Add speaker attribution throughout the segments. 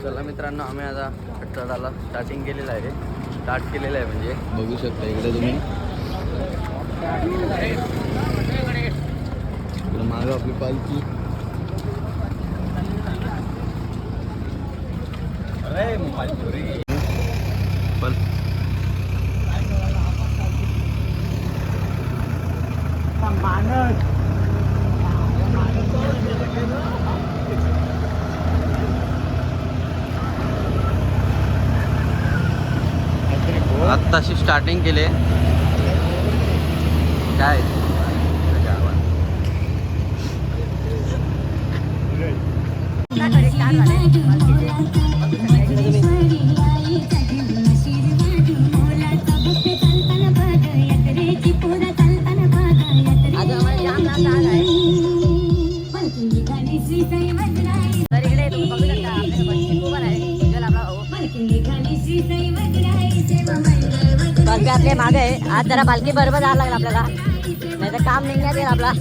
Speaker 1: चला मित्रांनो, आम्ही आता चढायला स्टार्ट केलेलं आहे म्हणजे बघू शकता इकडे तुम्ही. मागे आपली पालखी. आत्ताशी स्टार्टिंग केले काय
Speaker 2: आपल्या मागे आहे. आज जरा पालखी बरोबर जायला लागला आपल्याला, नाही तर काम निघण्यात येईल आपला.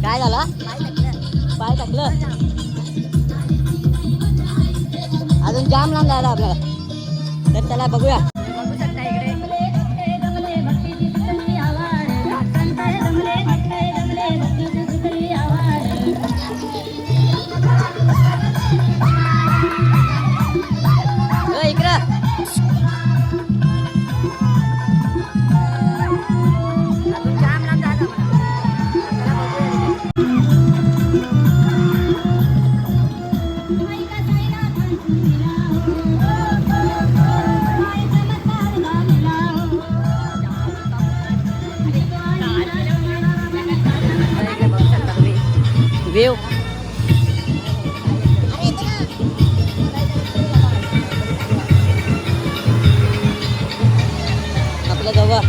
Speaker 2: काय झालं? पाय टाकलं. अजून जाम लांब जायला आपल्याला, तर चला बघूया. वेव आपल्या जवळ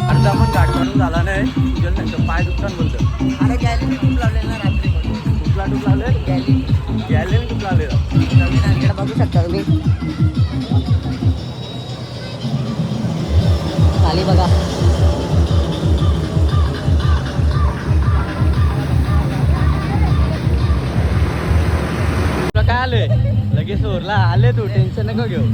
Speaker 1: अर्धा पण गाठ म्हणून झाला नाही. तुझ्या नाही पाय दुकान बोलतं.
Speaker 2: अरे गॅली मी खूप लावलेलं ना रात्री.
Speaker 1: टूप लावले गॅले टूप लावले.
Speaker 2: बघू शकता तुम्ही खाली बघा.
Speaker 1: तुला काय आले लगेच ओरला आले, तू टेन्शन नको घेऊ.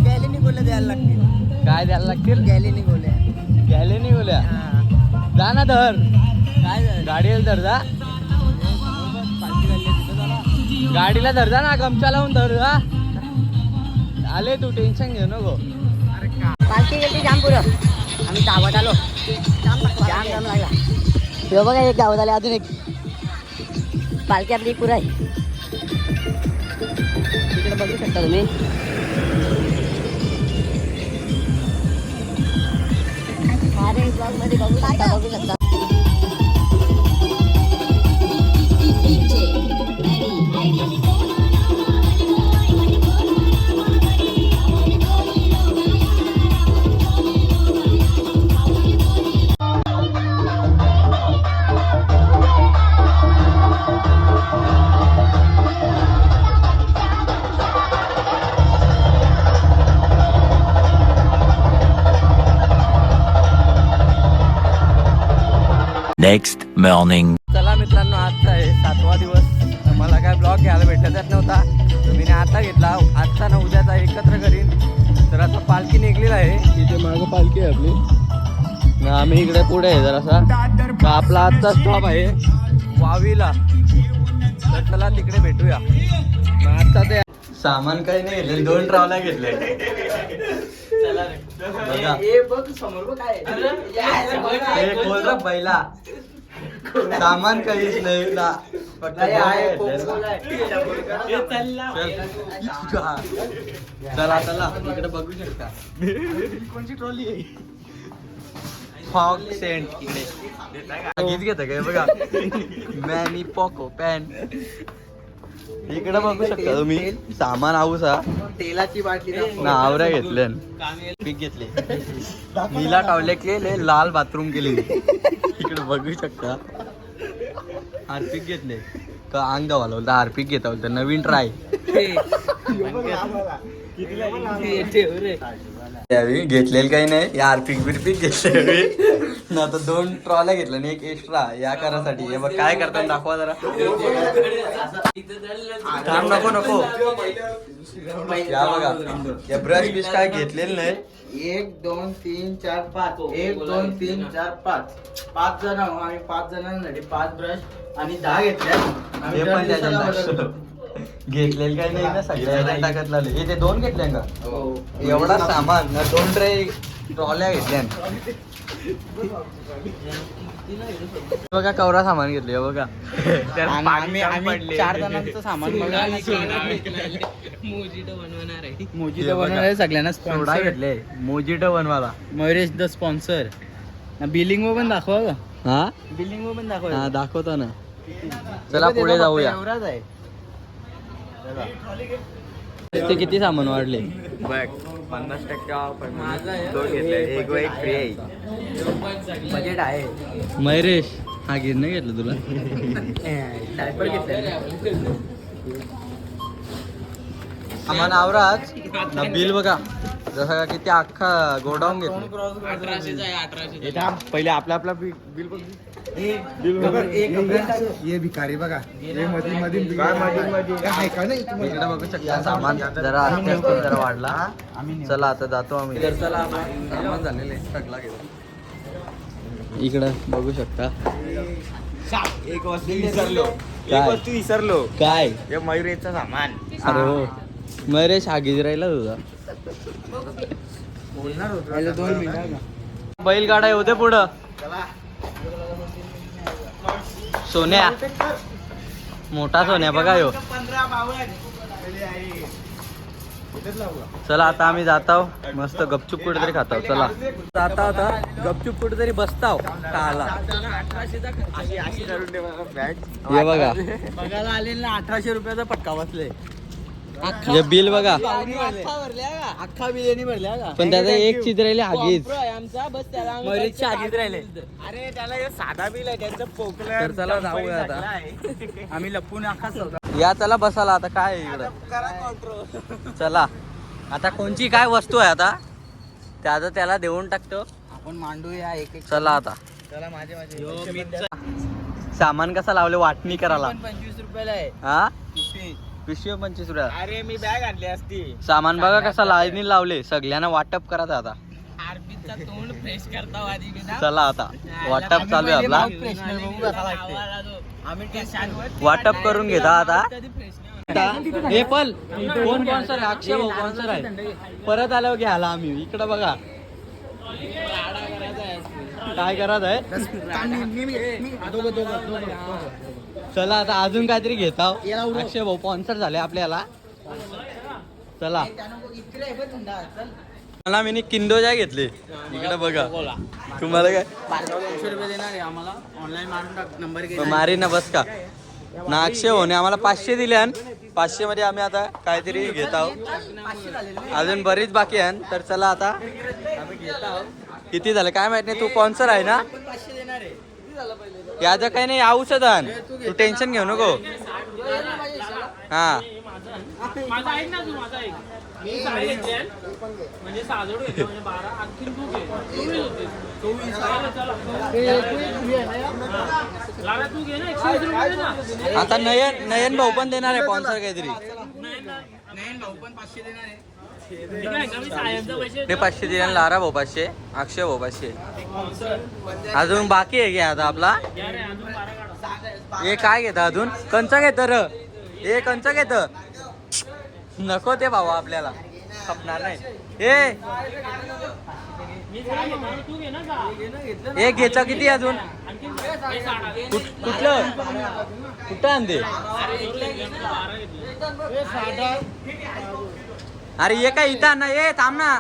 Speaker 2: गॅलीनी गोल्या द्यायला लागतील.
Speaker 1: काय द्यायला लागतील?
Speaker 2: गॅलीनी गोल्या.
Speaker 1: जा ना धर. काय गाडीला धर जा. गाडीला धर जा ना, गमचा लावून धर जा. आले तू टेन्शन घेऊ नको.
Speaker 2: पालखी गेली जाम पुरं. आम्ही गावात आलो. जाम लागला. हे बघा, एक गावात आले. अजून एक पालखी आपली पुरं आहे. तिकडे बघू शकता तुम्ही. ब्लॉग मध्ये बघू शकता.
Speaker 3: Next morning.
Speaker 1: चला मित्रांनो, आजचा आहे 7वा दिवस. मला काय ब्लॉग घ्यायला भेटतच नव्हता, तर मी आता घेतला. आजचा ना उद्याचा एकत्र करीन. तर आता पालखी निघलेला आहे. इथे मागं पालखी आहे आपली. आम्ही इकडे पुढे आहे जरासा. तर आपला आजचा स्टॉप आहे वावीला. तर चला तिकडे भेटूया. आजचा ते सामान काही नाही घेतले, 2 ट्रॉल्या घेतले. बैला सामान काहीच नाही. चला चला इकडे बघू शकता कोणची ट्रॉली आहे फॉग सेंट इकडे गीत घेत काय बघा मॅनी पॉको पॅन इकडे बघू शकता तुम्ही सामान आऊसा
Speaker 2: तेलाची बाटली
Speaker 1: नावऱ्या घेतल्या पीक घेतले नीला टॉयलेट केले लाल बाथरूम केले इकडे बघू शकता हार्पिक घेतले का अंग गावाला बोलता हार्पिक घेता बोलता नवीन ट्राय यावेळी घेतलेलं काही नाही या हार्पिक बिरपिक घेतले ना आता 2 ट्रॉल्या घेतल्या आणि एक एक्स्ट्रा या करासाठी हे बघ काय करतात दाखवा जरा थांब नको नको या बघा या ब्रश बिश काय घेतलेलं नाही
Speaker 4: 1 2 3 4 5 1 2 3 4 5 5 जण आहो आम्ही 5 जणांसाठी 5 ब्रश आणि 10 घेतल्या
Speaker 1: हे पण त्याच्यात टाकतो. घेतलेलं काही नाही ना सगळ्या टाकत लावले हे ते 2 घेतले का एवढा सामान ना 2 ट्रॉल्या घेतल्या बघा कवरा सामान घेतले बघा
Speaker 4: आम्ही 4 जणांचं सामान मोजिटो बनवणार आहे सगळ्यांना
Speaker 1: सोडा
Speaker 4: स्पॉन्सर
Speaker 1: घेतले मोजिटो बनवाला
Speaker 4: मयुरेश द स्पॉन्सर बिलिंग वर पण दाखवा का
Speaker 1: हा
Speaker 4: बिलिंग वर पण दाखवा
Speaker 1: हा दाखवतो ना चला पुढे जाऊया
Speaker 4: एवढाच आहे
Speaker 1: ते किती सामान वाढले
Speaker 5: बघ 50% दोन घेतले एक व एक फ्री आहे
Speaker 2: बजेट आहे
Speaker 1: मयुरेश हा गिरणं घेतलं तुला
Speaker 2: डायपर घेतलं
Speaker 1: सामान आवराच ना बिल बघा जसं का किती अख्खा गोडाऊन घेतलं
Speaker 4: 1800 पहिले आपला आपला बिल बघ
Speaker 5: ये भिकारी बघा हे मध्ये
Speaker 1: इकडे बघू शकता सामान जरा असते जरा वाढला चला आता जातो आम्ही चला सामान झालेले सगळा घेतो इकडे बघू शकता
Speaker 5: एक वस्तू विसरलो
Speaker 1: काय? काय
Speaker 5: हे मयुरेचं सामान
Speaker 1: अरे हो मयुरेश आगीच राहिला तुझा बैलगाडा येऊ दे पुढं सोन्या मोठा सोन्या बघा यो चला आता आम्ही जाताव मस्त गपचूप कुठेतरी खाताव चला जाता होता गपचूप कुठेतरी बसताव काला हे बघा
Speaker 4: बघायला आले ना 1800 रुपयाचा पटका बसले
Speaker 1: हे बिल बघा
Speaker 4: अख्खा बिर्याणी भरल्या का
Speaker 1: पण त्याचा एक चित्र राहिले आगीच
Speaker 4: आमचा बस त्याला
Speaker 2: मयुरेशच्या आगीत राहिले
Speaker 4: अरे त्याला हे साधा बिल आहे त्यांचं पोकलं
Speaker 1: तर चला जाऊया आता
Speaker 4: आम्ही लपून अख्खा सौदा
Speaker 1: या चला बसाला आता काय आहे इकडं चला आता कोणची काय वस्तू आहे आता त्याचं त्याला देऊन टाकतो
Speaker 4: आपण मांडूया एक एक
Speaker 1: चला आता
Speaker 4: चला माझे
Speaker 1: सामान कसं लावले वाटणी करायला
Speaker 4: 25 रुपयाला आहे
Speaker 1: हा
Speaker 4: पिशवी.
Speaker 1: 25 रुपया
Speaker 4: अरे मी बॅग आणली असती
Speaker 1: सामान बघा कसा लाईनी लावले सगळ्यांना वाटप करायचं आता
Speaker 4: आरबीचा तोंड फ्रेश करता आधी
Speaker 1: चला आता वाटप चालू आहे आपला
Speaker 4: आम्ही
Speaker 1: वाटप करून घेता आता हे पण कोण स्पॉन्सर आहे अक्षय भाऊ स्पॉन्सर आहे परत आल्यावर घ्यायला आम्ही इकडं बघा काय करत आहे चला आता अजून काहीतरी घेता अक्षय भाऊ स्पॉन्सर झाले आपल्याला चला मला मी किंडोजा घेतले इकडे बघा तुम्हाला काय
Speaker 4: 200 रुपये देणार आहे आम्हाला ऑनलाईन मारून टाक नंबर
Speaker 1: मारी ना बस का ना अक्षय होणे आम्हाला 500 दिले आणि 500 मध्ये आम्ही आता काहीतरी घेत आहोत अजून बरीच बाकी आहे तर चला आता आम्ही घेत आहोत किती झालं काय माहित नाही तू स्पॉन्सर आहे ना याचं काही नाही औषध आण तू टेन्शन घेऊ नको हा
Speaker 6: माझा ऐक ना तू माझा ऐक मी साडे घेतले म्हणजे साजड होते म्हणजे 12 आणखीन तू घे 24 होते 24 लागा तू घे ना 120 रुपये दे ना
Speaker 1: आता नयन भाऊ पण देणार आहे स्पॉन्सर काहीतरी
Speaker 4: नाही भाऊ पण 500 देणार आहे
Speaker 6: ठीक आहे का मी साहेबचा पैसे
Speaker 1: ते 500 दिले लारा भाऊ 500 अक्षय भाऊ 500 अजून बाकी आहे घ्या आता आपला
Speaker 6: या रे अजून 12 काढा
Speaker 1: हे काय घेतं अजून कंच घेत र हे कंच घेत नको ते भाऊ आपल्याला खपणार नाही. ए
Speaker 6: मी काय घेणार तू घे ना जा.
Speaker 1: एक घ्यायचा किती अजून?
Speaker 6: आणखी हे साडा घे.
Speaker 1: कुठलं कुठं आणते?
Speaker 6: अरे इकडे घे ना, 12 घेतली.
Speaker 1: अरे ये काय इथं ना, ये थांब ना.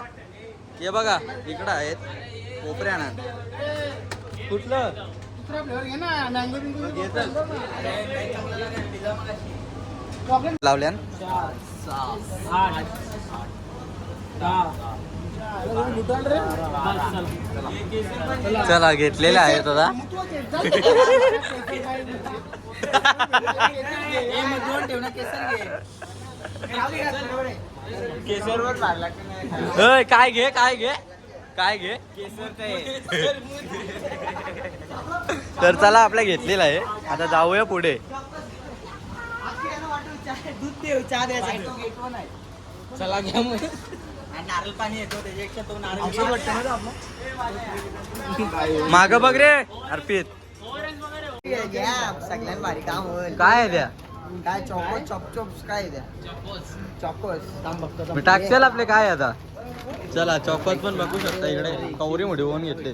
Speaker 1: हे बघा इकडं आहेत कोपऱ्या ना. कुठलं लावल्यान?
Speaker 6: 8 10.
Speaker 1: चला घेतलेले आहेत आता. होय, काय घे काय घे काय घे. तर चला आपल्या घेतलेला आहे, आता जाऊया पुढे.
Speaker 4: चला घ्या मग. नारळ पाणी येतो त्याच्यापेक्षा तो नारळ
Speaker 1: माग बघ रे अर्पित.
Speaker 4: सगळ्यात भारी काम होईल.
Speaker 1: काय आहे त्या?
Speaker 4: काय चॉकोस चॉपचॉप्स काय द्या चॉकोस
Speaker 1: मी टाकसेल आपले काय आता. चला चौकात पण बघू शकता, इकडे कवरी मोठी होऊन घेतले.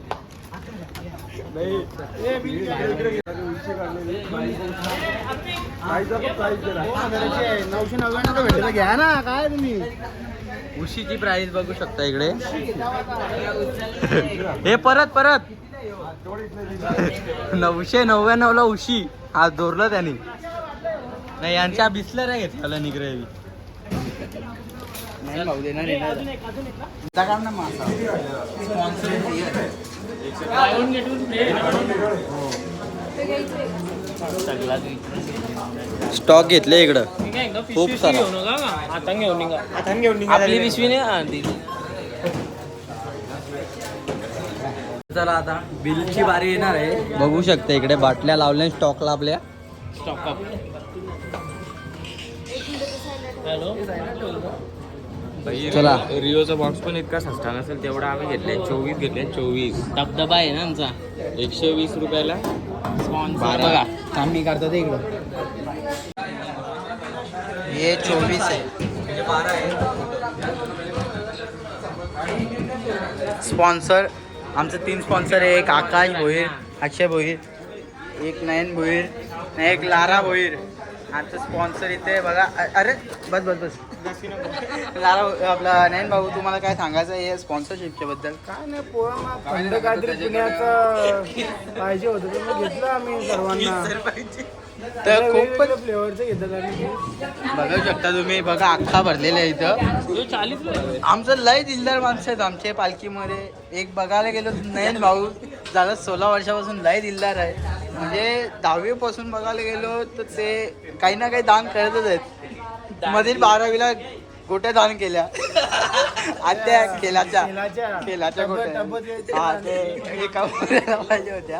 Speaker 4: घ्या ना काय तुम्ही.
Speaker 1: उशीची प्राइस बघू शकता इकडे. हे परत परत 999 ला उशी. हा दोरलं त्यांनी. नाही यांच्या बिसलर आहे घेतला निगरे.
Speaker 4: नाही भाऊ देणार काम ना मासा
Speaker 6: Buy one get one free.
Speaker 1: Stock घेतले इकडं
Speaker 6: मी काय एकदा
Speaker 1: खूप
Speaker 6: पिशवी
Speaker 1: सारा.
Speaker 6: घेऊ नका का? हातान घेऊन निघा.
Speaker 4: हातान घेऊन निघा.
Speaker 6: आपली पिशवी नाही आणली.
Speaker 1: चला आता बिलची बारी येणार आहे. बघू शकता इकडे बाटल्या लावल्या स्टॉकला आपल्या.
Speaker 6: Stock up. हॅलो.
Speaker 1: चला
Speaker 5: रिओचा बॉक्स पण इतका सस्ता नसेल तेवढा आम्ही घेतलाय. 24 घेतले. 24
Speaker 6: धबधबा आहे ना आमचा.
Speaker 5: 120 रुपयाला.
Speaker 6: स्पॉन्सर बघा.
Speaker 4: काम मी करतो ते इकडं. हे 24 आहे. स्पॉन्सर आमचं 3 स्पॉन्सर आहे. एक आकाश भोईर, अक्षय भोईर, एक नयन भोईर, एक लारा भोईर. आमचं स्पॉन्सर इथे बघा. अरे बस बस बस. लारा आपला नयन भाऊ, तुम्हाला काय सांगायचं आहे स्पॉन्सरशिपच्या बद्दल?
Speaker 7: काय नाही पोरांना थंड काहीतरी पुण्याचं पाहिजे होतं तर मग घेतलं आम्ही सर्वांना.
Speaker 4: तर खूप पण
Speaker 7: फ्लेवरचं घेतात आम्ही.
Speaker 4: बघू शकता तुम्ही. बघा अख्खा भरलेला आहे इथं.
Speaker 6: 40 रुपये.
Speaker 4: आमचं लय दिलदार माणसं आहेत आमच्या पालखीमध्ये. एक बघायला गेलो नयन भाऊ झालं 16 वर्षापासून लय दिलदार आहे. म्हणजे 10वी पासून बघायला गेलो तर ते काही ना काही दान करतच आहेत. मधील 12वीला गोट्या दान केल्या. आत्या खेलाच्या गोट्या. हा ते एका मुलाला पाहिजे होत्या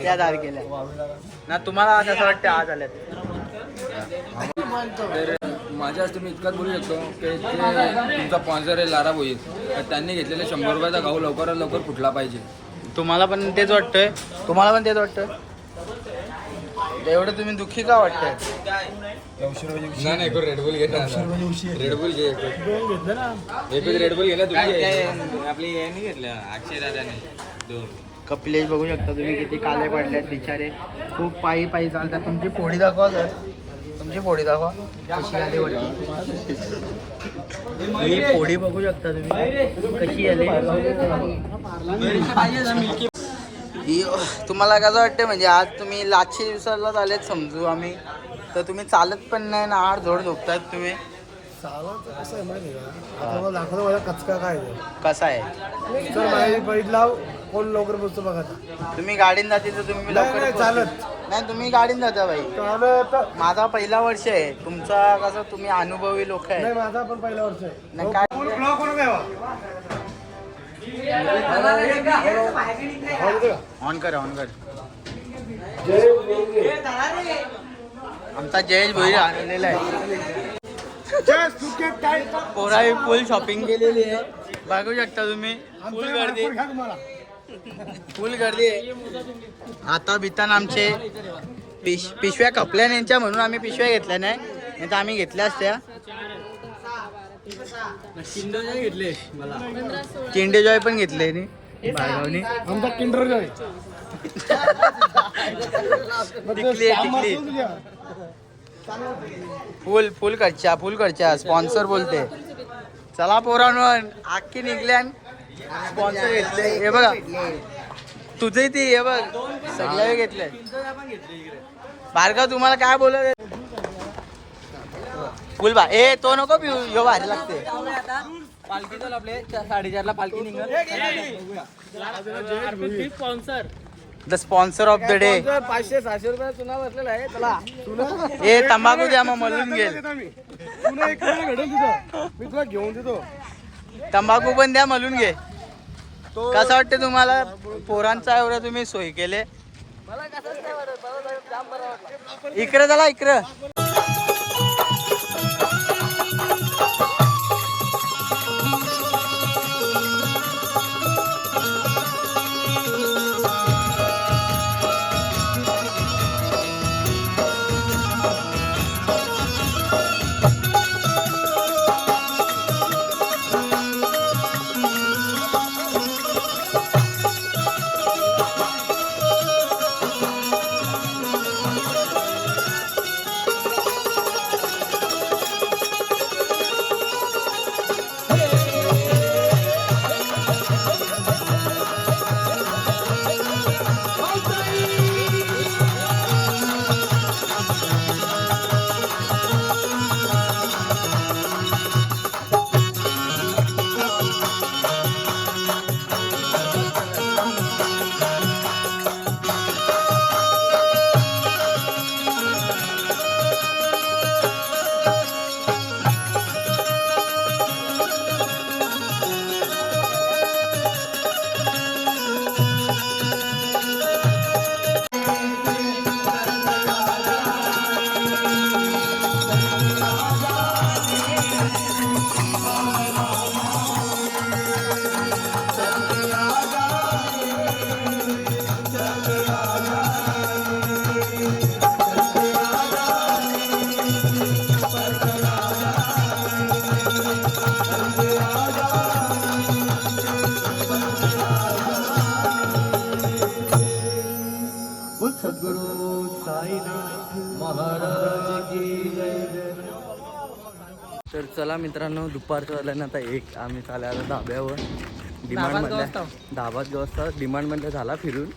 Speaker 4: त्या दान केल्या ना. तुम्हाला असं वाटतं आज आल्यात?
Speaker 8: माझ्या हस्ते मी इतकाच बोलू शकतो की जे तुमचा स्पॉन्सर आहे लारा भोईर, तर त्यांनी घेतलेले 100 रुपयाचा गहू लवकरात लवकर फुटला पाहिजे.
Speaker 4: तुम्हाला पण तेच वाटतंय? तुम्हाला पण तेच वाटतं? एवढं तुम्ही दुःखी का वाटतंय?
Speaker 8: नाही रेडबुल घे ना. रेडबुल घे. एक रेडबुल घे ना. दुःखी
Speaker 5: आपली यांनी घेतल्या अक्षय दादाने 2.
Speaker 4: कपिलेश बघू शकता तुम्ही किती काले पडलेत बिचारे. खूप पायी पायी चालतात. तुमची पोळी दाखवा सर. तुमची पोळी दाखवा कशी आली वरती. ही पोळी बघू शकता तुम्ही कशी आली. तुम्हाला कसं वाटतं म्हणजे आज तुम्ही लाचशे दिवसालाच आलेत समजू आम्ही, तर तुम्ही चालत पण नाही ना. आड झोड झोपतात तुम्ही.
Speaker 7: सालाचं कसं आहे माहिती आहे का? आता मला दाखवलं माझा कचका काय आहे.
Speaker 4: कसा आहे
Speaker 7: तर माझी बैठ लाव कोण लवकर बसतो बघा.
Speaker 4: तुम्ही गाडीने जाते तर तुम्ही
Speaker 7: नाही,
Speaker 4: लवकर
Speaker 7: नाही,
Speaker 4: पोहोचता.
Speaker 7: चालत.
Speaker 4: नाही तुम्ही गाडीने जाता बाई.
Speaker 7: चालत
Speaker 4: माझा पहिला वर्ष आहे. तुमचा कसं तुम्ही अनुभवी लोक
Speaker 7: नाही,
Speaker 4: आहे.
Speaker 7: माझा पण पहिला वर्ष आहे.
Speaker 4: नाही काय ऑन कर ऑन कर. आमचा जयेश भोईर आलेला आहे. पोरावी फुल शॉपिंग केलेली आहे. बघू शकता तुम्ही. फुल गर्दी फुल गर्दी आहे. आता बिताना आमचे पिशव्या कपल्या यांच्या म्हणून आम्ही पिशव्या घेतल्या नाही तर आम्ही घेतल्या असत्या. किंडे जॉय पण घेतले नी बाळगावनी.
Speaker 7: आमचा किंडर जॉय
Speaker 4: टिकली फुल कडच्या स्पॉन्सर बोलते. चला पोरांनो आखी निघल्यान स्पॉन्सर घेतले. हे बघा तुझे ती हे बघ सगळे घेतले. बारगाव तुम्हाला काय बोलत फुल बा ए तो नको पिऊ यो भारी लागते.
Speaker 1: पालखी चल आपले 4:30ला पालखी निघत.
Speaker 6: Sponsor
Speaker 4: the sponsor of the day.
Speaker 7: 500-600 रुपये चुना बसलेला आहे. चला
Speaker 4: ए तंबाखू द्या मग मलून गेल.
Speaker 7: पुन्हा एक घडेल तुझं मी तुला घेऊन देतो.
Speaker 4: तंबाखू पण द्या मलून घे. कसं वाटतं तुम्हाला पोरांचा एवढं तुम्ही सोय केले. इकडे चला इकडं.
Speaker 1: तर चला मित्रांनो दुपारचं झालं ना आता एक आम्ही चालले आलो धाब्यावर. डिमांडमधल्या धाबात जो असता डिमांडमधल्या झाला फिरून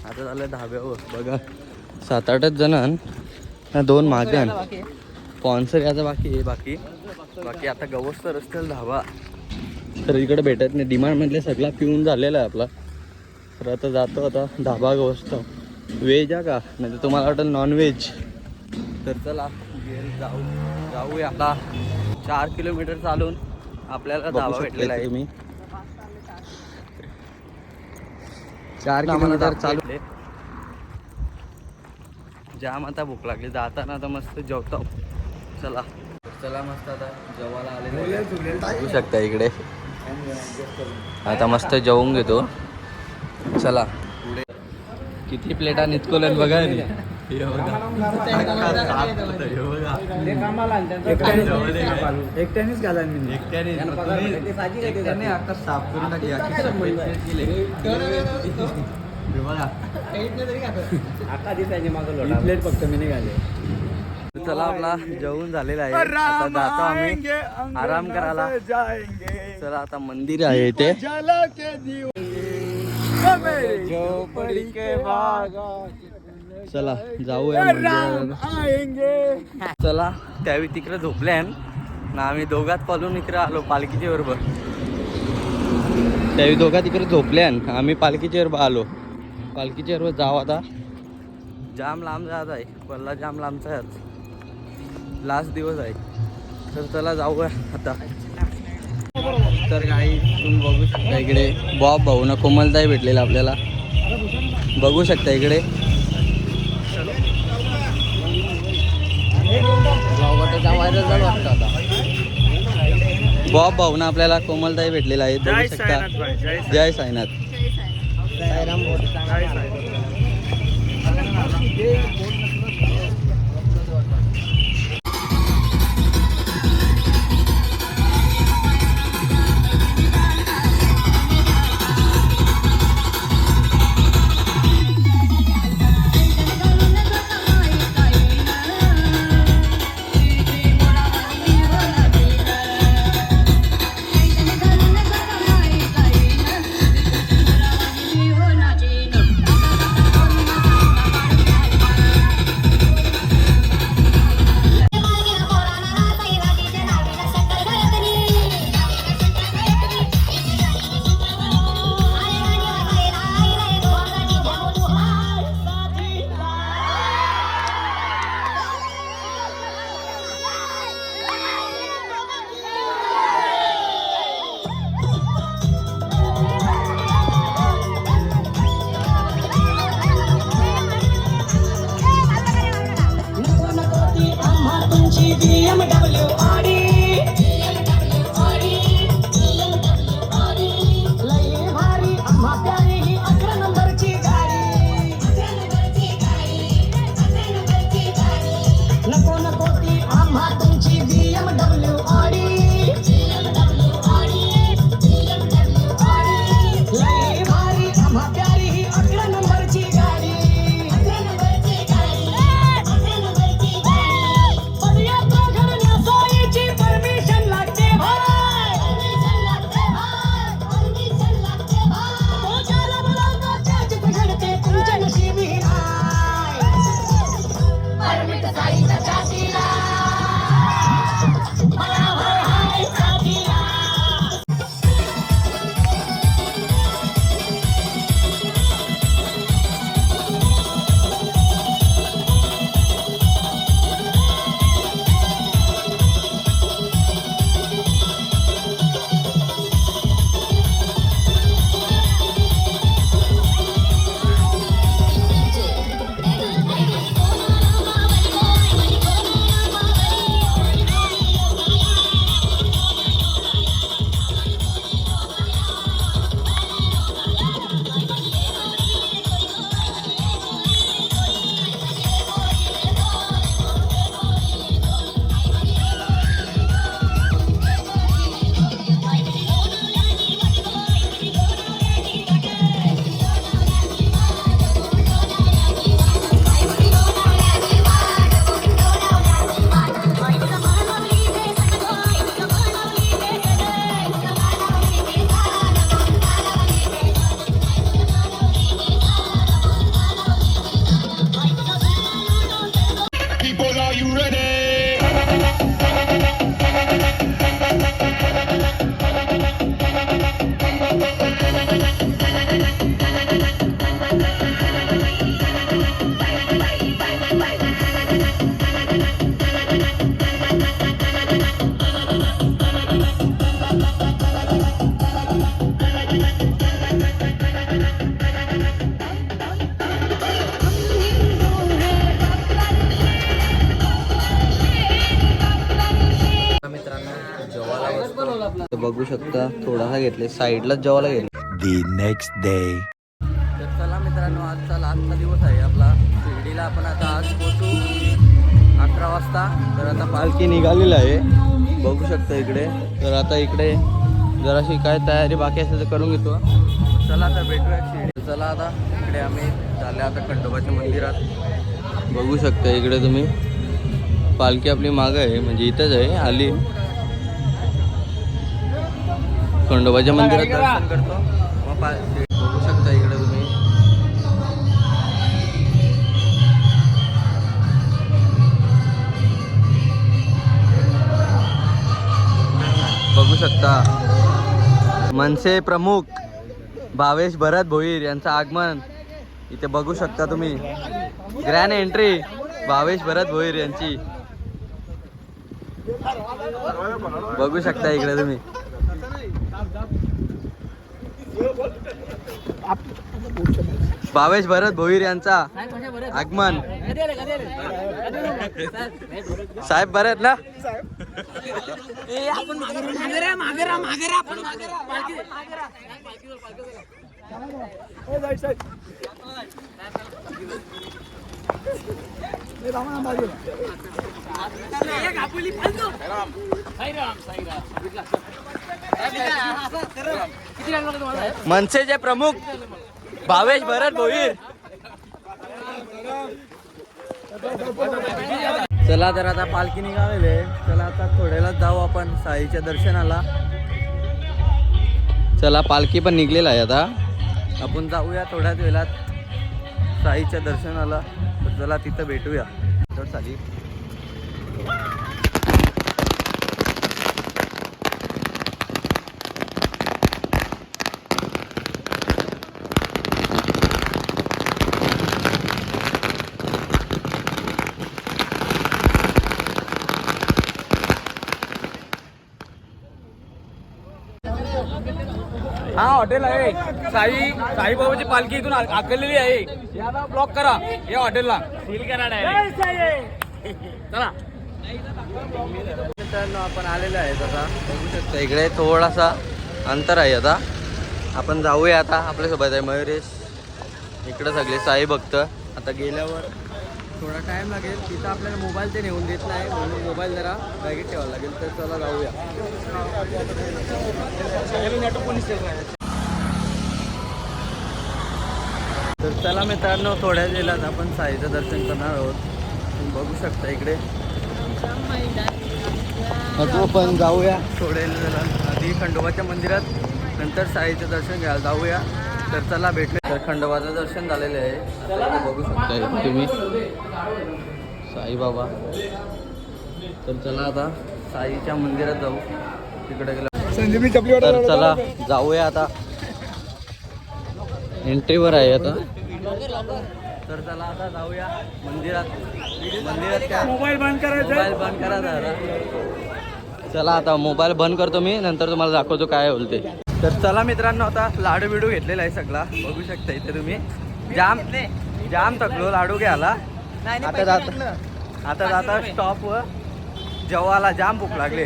Speaker 1: आता झालं धाब्यावर. बघा 7-8 जण 2 मागण स्पॉन्सर याचा बाकी आता गवस्त रस्त्याला धाबा तर इकडे भेटत नाही. डिमांडमधले सगळा पिऊन झालेला आहे आपला. तर आता जातो आता धाबा गवस्त व्हेज आहे का नाही तर तुम्हाला वाटेल नॉनव्हेज. तर चला जाऊया आता. 4 किलोमीटर चालून आपल्याला धाबा भेटलेला आहे. मी 4 किलोमीटर चालू जाम आता भूक लागली. जाताना आता मस्त जेवतो. चला मस्त आता जेवायला आलेलं बघू शकता इकडे. आता मस्त जेवून घेतो. चला पुढे किती प्लेटा नितकोलन बघा.
Speaker 7: एकट्यानेच घाला मी
Speaker 1: एकट्याने आता साफ करून टाकली.
Speaker 7: प्लेट फक्त मी निघाले.
Speaker 1: चला आपला जेवण झालेला आहे. आता जातो आम्ही आराम करायला. चला आता मंदिर आहे इथे. चला जाऊया मंदिरात. चला त्यावेळी तिकडे झोपल्यान ना आम्ही दोघात पालून इकडे आलो पालखीच्या बरोबर. त्यावेळी दोघात तिकडे झोपल्यान आम्ही पालखीच्या बरोबर आलो. पालखीच्या बरोबर जाऊ आता. जाम लांब जात आहे. पल्ला जाम लांबचा आहे. लास्ट दिवस आहे. तर चला जाऊया आता. तर काही तुम्ही बघू शकता इकडे बॉब भाऊ ना कोमलताई भेटलेला आपल्याला. बघू शकता इकडे व्हायरल झालं वाटतं आता. बॉब भाऊ ना आपल्याला कोमलताई भेटलेला आहे. बघू शकता. जय साईनाथ. तर बघू शकता थोडासा घेतले, साईडलाच जेवायला घेतले.
Speaker 3: The next day.
Speaker 1: तर चला मित्रांनो, आजचा लास्टचा दिवस आहे आपला शिर्डीला. आपण आता आज पोहोचू 11 वाजता. तर आता पालखी निघालेली आहे, बघू शकता इकडे. तर आता इकडे जराशी काय तयारी बाकी असेल तर करून घेतो. चला आता भेटूया शिर्डी. चला आता इकडे आम्ही चालले आता खंडोबाच्या मंदिरात. बघू शकता इकडे तुम्ही, पालखी आपली मागं आहे, म्हणजे इथंच आहे आली. खंडोबाच्या मंदिरात दर्शन करतो मग बघू शकता इकडे तुम्ही. बघू शकता मनसे प्रमुख भावेश भरत भोईर यांचं आगमन इथे बघू शकता तुम्ही. ग्रँड एंट्री भावेश भरत भोईर यांची बघू शकता इकडे तुम्ही. भावेश भरत भोईर यांचा आगमन. साहेब भरत ना. मनसेचे प्रमुख भावेश भरत भोईर. चला तर आता पालखी निघालेली आहे. चला आता थोड्यालाच जाऊ आपण साईच्या दर्शनाला. चला पालखी पण निघलेला आहे, आता आपण जाऊया थोड्याच वेळात साईच्या दर्शनाला. तर चला तिथं भेटूया. तर चालेल.
Speaker 6: हा हॉटेल आहे साईबाबाची पालखी इथून आकललेली आहे. याला ब्लॉक करा या हॉटेलला, सील करा डायरेक्ट. चला
Speaker 1: मित्रांनो, आपण आलेलो आहे आता. बघू शकता इकडे थोडासा अंतर आहे. आता आपण जाऊया. आता आपल्यासोबत आहे मयुरेश. इकडे सगळे साई भक्त. आता गेल्यावर थोडा टाईम लागेल, तिथं आपल्याला मोबाईल ते नेऊन देत नाही, म्हणून मोबाईल जरा बॅगेत ठेवावा लागेल. तर चला जाऊया. तर चला मित्रांनो, थोड्या वेळात आपण साईचं दर्शन करणार आहोत. तुम्ही बघू शकता इकडे. तो पण जाऊया थोड्या वेळात आधी खंडोबाच्या मंदिरात, नंतर साईचं दर्शन घ्यायला जाऊया. तर चला भेटूया. तर खंडोबाचं दर्शन झालेलं आहे, बघू शकता इथे तुम्ही साईबाबा. तर चला आता साईच्या मंदिरात जाऊ. तिकडे गेला तर चला जाऊया. आता एंट्रीवर आहे आता. तर चला आता जाऊया मंदिरात. काय मोबाईल बंद करा जरा. चला आता मोबाईल बंद करतो मी, नंतर तुम्हाला दाखवतो काय होईल ते. तर चला मित्रांनो, आता लाडू बिडू घेतलेला आहे सगळा. बघू शकता इथे तुम्ही. जाम थकलो लाडू घ्यायला. आता जाता स्टॉपवर जेवायला जाम भूक लागले.